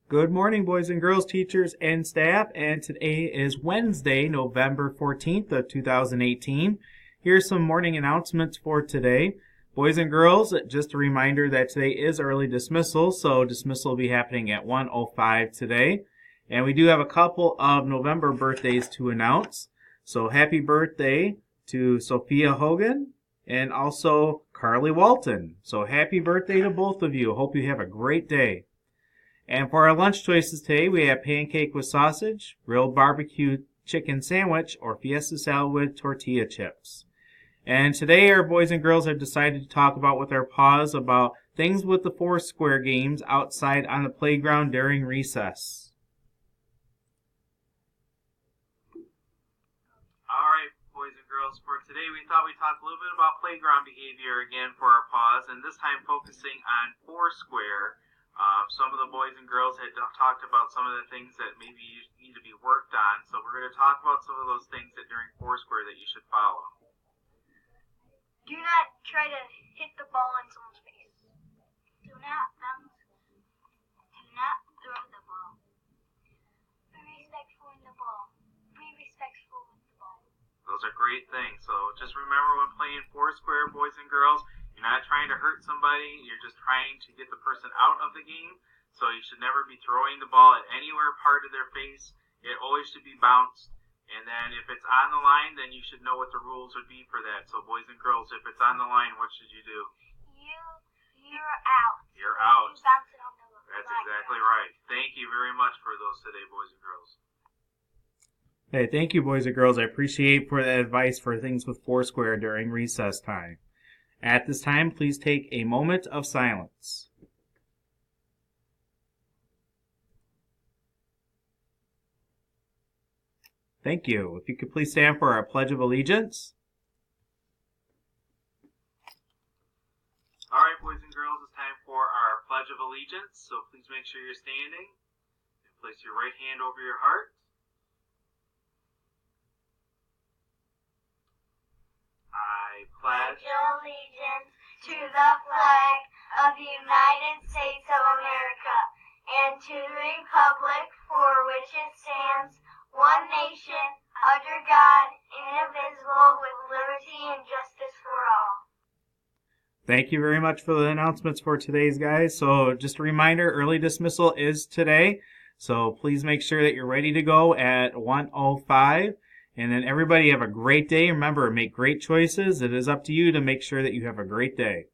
Good morning, boys and girls, teachers, and staff. And today is Wednesday, November 14th of 2018. Here's some morning announcements for today. Boys and girls, just a reminder that today is early dismissal, so dismissal will be happening at 1:05 today. And we do have a couple of November birthdays to announce. So happy birthday to Sophia Hogan and also Carly Walton. So happy birthday to both of you. Hope you have a great day. And for our lunch choices today, we have pancake with sausage, grilled barbecue chicken sandwich, or fiesta salad with tortilla chips. And today our boys and girls have decided to talk about with our paws about things with the Foursquare games outside on the playground during recess. Alright, boys and girls, for today we thought we'd talk a little bit about playground behavior again for our paws, and this time focusing on Foursquare. Some of the boys and girls had talked about some of the things that maybe you need to be worked on, so we're going to talk about some of those things that during Foursquare that you should follow. Do not try to hit the ball in someone's face. Do not bounce. Do not throw the ball. Be respectful in the ball. Be respectful with the ball. Those are great things. So just remember when playing Foursquare, boys and girls, you're not trying to hurt somebody. You're just trying to get the person out of the game. So you should never be throwing the ball at anywhere part of their face. It always should be bounced. And then if it's on the line, then you should know what the rules would be for that. So boys and girls, if it's on the line, what should you do? You're out. You're out. You bounce it on the line. That's exactly right. Thank you very much for those today, boys and girls. Hey, thank you, boys and girls. I appreciate for that advice for things with Foursquare during recess time. At this time, please take a moment of silence. Thank you. If you could please stand for our Pledge of Allegiance. All right, boys and girls, it's time for our Pledge of Allegiance. So please make sure you're standing and place your right hand over your heart. I pledge allegiance to the flag of the United States of America and to the republic for which it stands, one nation, under God, indivisible, with liberty and justice for all. Thank you very much for the announcements for today's guys. So just a reminder, early dismissal is today. So please make sure that you're ready to go at 1:05. And then everybody have a great day. Remember, make great choices. It is up to you to make sure that you have a great day.